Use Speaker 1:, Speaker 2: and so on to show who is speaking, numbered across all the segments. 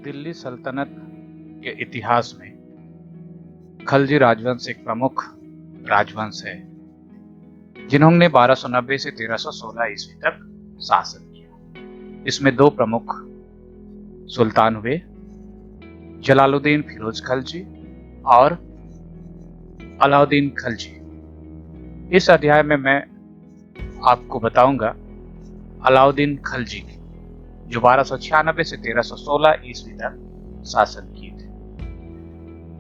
Speaker 1: दिल्ली सल्तनत के इतिहास में खलजी राजवंश एक प्रमुख राजवंश है, जिन्होंने 1290 से 1316 ईस्वी तक शासन किया। इसमें दो प्रमुख सुल्तान हुए, जलालुद्दीन फिरोज खलजी और अलाउद्दीन खलजी। इस अध्याय में मैं आपको बताऊंगा अलाउद्दीन खलजी की, जो 1296 से 1316 ईस्वी तक शासन किए थे।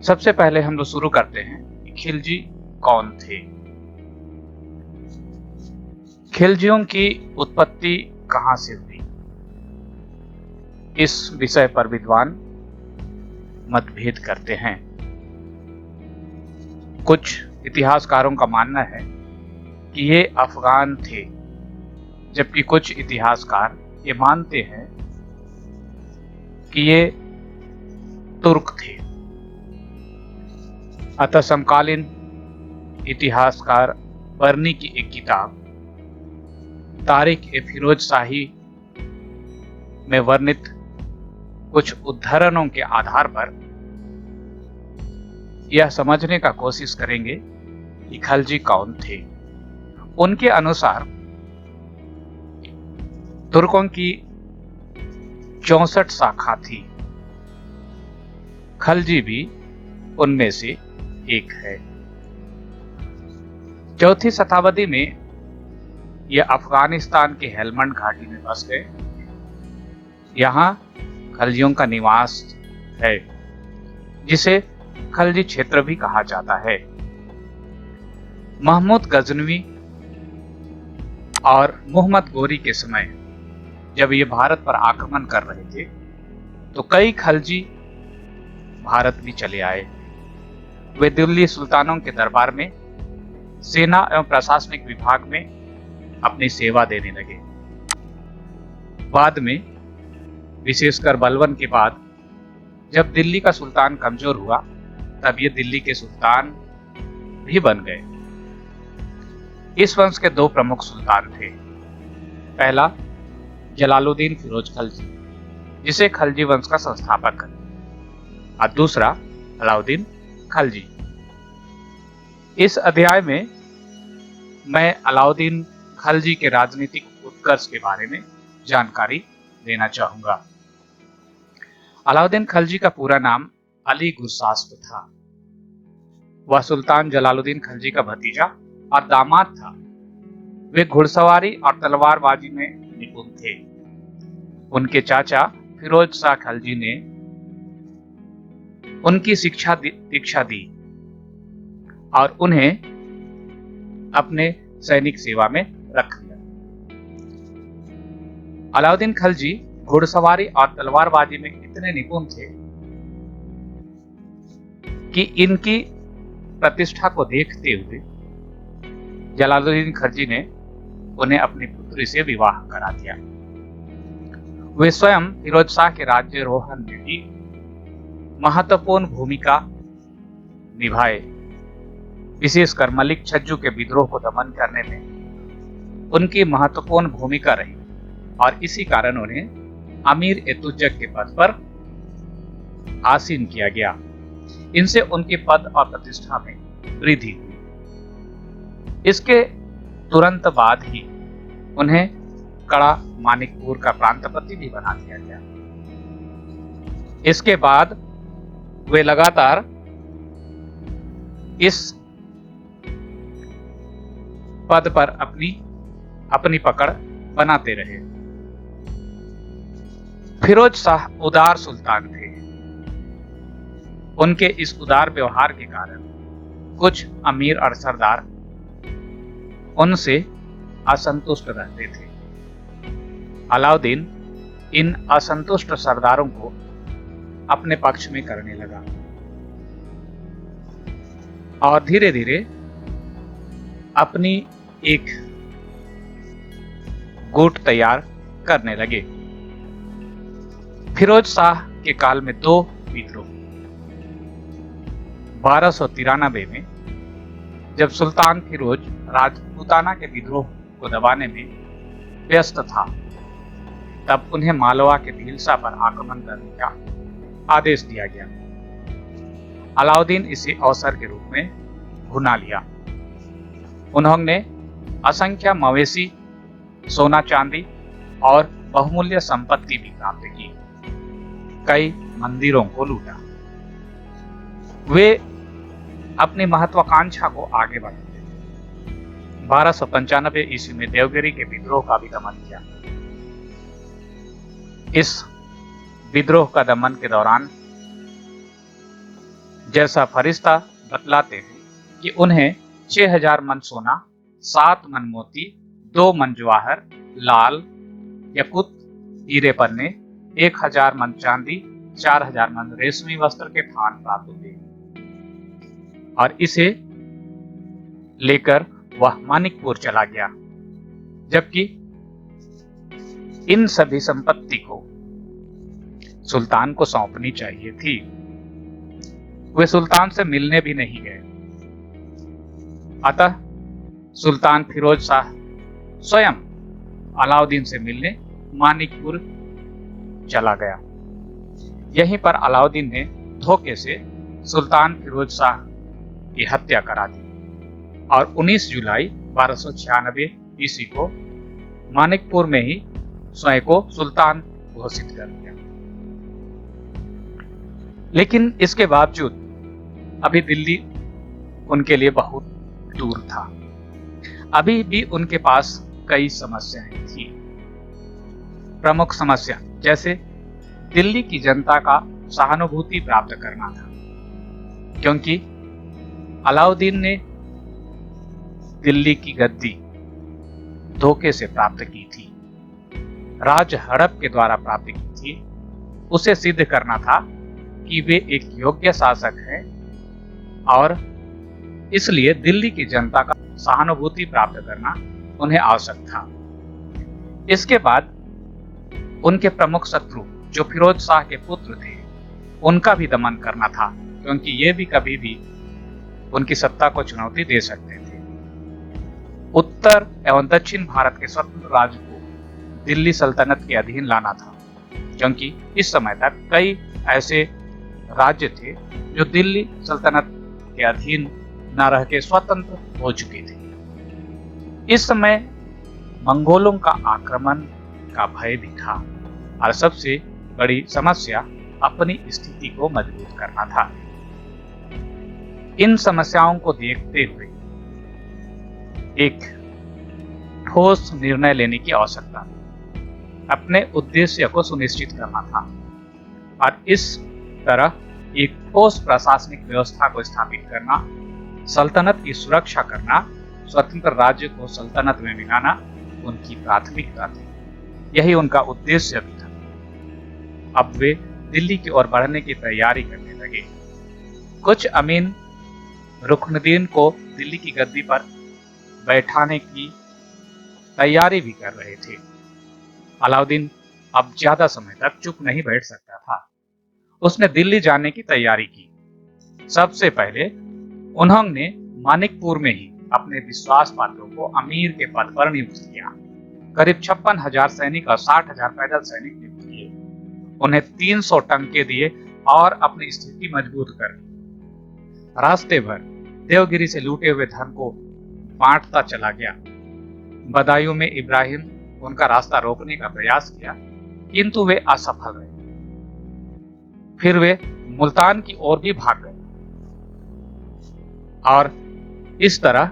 Speaker 1: सबसे पहले हम लोग शुरू करते हैं कि खिलजी कौन थे। खिलजियों की उत्पत्ति कहां से हुई, इस विषय पर विद्वान मतभेद करते हैं। कुछ इतिहासकारों का मानना है कि ये अफगान थे, जबकि कुछ इतिहासकार ये मानते हैं कि ये तुर्क थे। अतः समकालीन इतिहासकार बर्नी की एक किताब तारीख-ए-फिरोज शाही में वर्णित कुछ उद्धरणों के आधार पर यह समझने का कोशिश करेंगे कि खलजी कौन थे। उनके अनुसार तुर्कों की 64 शाखा थी, खलजी भी उनमें से एक है। चौथी शताब्दी में यह अफगानिस्तान के हेलमंड घाटी में बस गए। यहाँ खलजियों का निवास है, जिसे खलजी क्षेत्र भी कहा जाता है। महमूद गजनवी और मुहम्मद गोरी के समय जब ये भारत पर आक्रमण कर रहे थे, तो कई खलजी भारत भी चले आए। वे दिल्ली सुल्तानों के दरबार में सेना एवं प्रशासनिक विभाग में अपनी सेवा देने लगे। बाद में, विशेषकर बलबन के बाद, जब दिल्ली का सुल्तान कमजोर हुआ, तब ये दिल्ली के सुल्तान भी बन गए। इस वंश के दो प्रमुख सुल्तान थे। पहला जलालुद्दीन फिरोज खलजी, जिसे खलजी वंश का संस्थापक कहा, और दूसरा अलाउद्दीन खलजी। इस अध्याय में मैं अलाउद्दीन खलजी के राजनीतिक उत्कर्ष के बारे में जानकारी देना चाहूंगा। अलाउद्दीन खलजी का पूरा नाम अली गुरशास्प था। वह सुल्तान जलालुद्दीन खलजी का भतीजा और दामाद था। वे घुड़सवारी और तलवारबाजी में निपुण थे। उनके चाचा फिरोज शाह खलजी ने उनकी दीक्षा दी और उन्हें अपने सैनिक सेवा में रख लिया। अलाउद्दीन खलजी घुड़सवारी और तलवारबाजी में इतने निपुण थे कि इनकी प्रतिष्ठा को देखते हुए जलालुद्दीन खलजी ने उन्हें अपनी पुत्री से विवाह करा दिया। वे स्वयं फिरोज शाह के राज्यारोहण में भी महत्वपूर्ण भूमिका निभाए। विशेषकर मलिक छज्जू के विद्रोह को दमन करने में उनकी महत्वपूर्ण भूमिका रही और इसी कारण उन्हें अमीर-ए-तुजक के पद पर आसीन किया गया। इनसे उनके पद और प्रतिष्ठा में वृद्धि हुई। इसके तुरंत बाद ही उन्हें कड़ा मानिकपुर का प्रांतपति भी बना दिया गया। इसके बाद वे लगातार इस पद पर अपनी पकड़ बनाते रहे। फिरोज शाह उदार सुल्तान थे। उनके इस उदार व्यवहार के कारण कुछ अमीर और सरदार उनसे असंतुष्ट रहते थे। अलाउद्दीन इन असंतुष्ट सरदारों को अपने पक्ष में करने लगा और धीरे धीरे अपनी एक गुट तैयार करने लगे। फिरोज शाह के काल में दो विद्रोह। 1293 में जब सुल्तान फिरोज राजपूताना के विद्रोह को दबाने में व्यस्त था, तब उन्हें मालवा के भीलसा पर आक्रमण करने का आदेश दिया गया। अलाउद्दीन इसे अवसर के रूप में भुना लिया। उन्होंने असंख्य मवेशी, सोना चांदी और बहुमूल्य संपत्ति भी प्राप्त की। कई मंदिरों को लूटा। वे अपनी महत्वाकांक्षा को आगे बढ़ाते थे। 1295 ईस्वी में देवगिरी के विद्रोह का भी दमन किया। इस विद्रोह का दमन के दौरान जैसा फरिश्ता बतलाते हैं कि उन्हें 6000 मन सोना, 7 मन मोती, 2 मन जवाहर, लाल, यकुत, हीरे पन्ने, 1000 मन चांदी, 4000 मन रेशमी वस्त्र के थान प्राप्त हुए और इसे लेकर वह मानिकपुर चला गया। जबकि इन सभी संपत्ति को सुल्तान को सौंपनी चाहिए थी। वे सुल्तान से मिलने भी नहीं गए। अतः सुल्तान फिरोज शाह स्वयं अलाउद्दीन से मिलने मानिकपुर चला गया। यहीं पर अलाउद्दीन ने धोखे से सुल्तान फिरोज शाह की हत्या करा दी और 19 जुलाई 1296 ईस्वी को मानिकपुर में ही स्वयं को सुल्तान घोषित कर दिया। लेकिन इसके बावजूद अभी दिल्ली उनके लिए बहुत दूर था। अभी भी उनके पास कई समस्याएं थी। प्रमुख समस्या जैसे दिल्ली की जनता का सहानुभूति प्राप्त करना था, क्योंकि अलाउद्दीन ने दिल्ली की गद्दी धोखे से प्राप्त की थी, राज हड़प के द्वारा प्राप्त की थी। उसे सिद्ध करना था कि वे एक योग्य शासक हैं और इसलिए दिल्ली की जनता का सहानुभूति प्राप्त करना उन्हें आवश्यक था। इसके बाद उनके प्रमुख शत्रु जो फिरोज शाह के पुत्र थे, उनका भी दमन करना था, क्योंकि ये भी कभी भी उनकी सत्ता को चुनौती दे सकते थे। उत्तर एवं दक्षिण भारत के स्वतंत्र राज्य को दिल्ली सल्तनत के अधीन लाना था, क्योंकि इस समय तक कई ऐसे राज्य थे जो दिल्ली सल्तनत के अधीन न रह के स्वतंत्र हो चुके थे। इस समय मंगोलों का आक्रमण का भय भी था और सबसे बड़ी समस्या अपनी स्थिति को मजबूत करना था। इन समस्याओं को देखते हुए एक ठोस निर्णय लेने की आवश्यकता थी। अपने उद्देश्य को सुनिश्चित करना था और इस तरह एक ठोस प्रशासनिक व्यवस्था को स्थापित करना, सल्तनत की सुरक्षा करना, स्वतंत्र राज्य को सल्तनत में मिलाना उनकी प्राथमिकता थी। यही उनका उद्देश्य भी था। अब वे दिल्ली की ओर बढ़ने की तैयारी करने लगे। कुछ अमीन रुकनुद्दीन को दिल्ली की गद्दी पर बैठाने की तैयारी भी कर रहे थे। अलाउद्दीन अब ज्यादा समय तक चुप नहीं बैठ सकता था। उसने दिल्ली जाने की तैयारी की। सबसे पहले उन्होंने मानिकपुर में ही अपने विश्वास पात्रों को अमीर के पद पर नियुक्त किया। करीब 56,000 सैनिक और 60,000 पैदल सैनिक नियुक्त किए। उन्हें 300 टंके दिए और अपनी स्थिति मजबूत कर ली। रास्ते भर देवगिरी से लूटे हुए धन को बांटता चला गया। बदायूं में इब्राहिम उनका रास्ता रोकने का प्रयास किया, किंतु वे असफल रहे। फिर वे मुल्तान की ओर भी भाग गए और इस तरह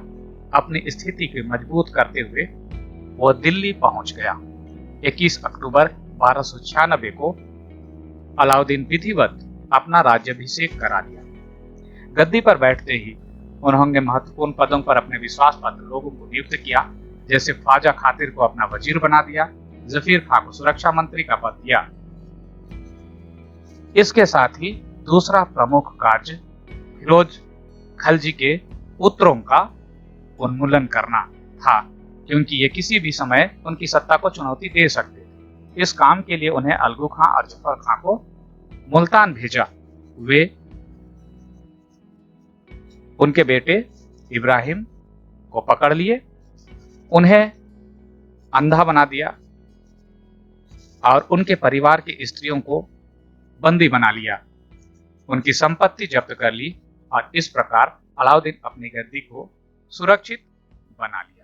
Speaker 1: अपनी स्थिति को मजबूत करते हुए वो दिल्ली पहुंच गया। 21 अक्टूबर 1296 को अलाउद्दीन विधिवत अपना राज्याभिषेक करा लिया। गद्दी पर बैठते ही उन्होंने महत्वपूर्ण पदों पर अपने विश्वास पात्र लोगों को नियुक्त किया। जैसे ख्वाजा खातिर को अपना वजीर बना दिया, जफीर खां को सुरक्षा मंत्री का पद दिया। इसके साथ ही दूसरा प्रमुख कार्य फिरोज खलजी के पुत्रों का उन्मूलन करना था, क्योंकि ये किसी भी समय उनकी सत्ता को चुनौती दे सकते थे। इस काम के लिए उन्हें अलगू खां और जफर खां को मुल्तान भेजा। वे उनके बेटे इब्राहिम को पकड़ लिए, उन्हें अंधा बना दिया और उनके परिवार की स्त्रियों को बंदी बना लिया, उनकी संपत्ति जब्त कर ली और इस प्रकार अलाउद्दीन अपनी गद्दी को सुरक्षित बना लिया।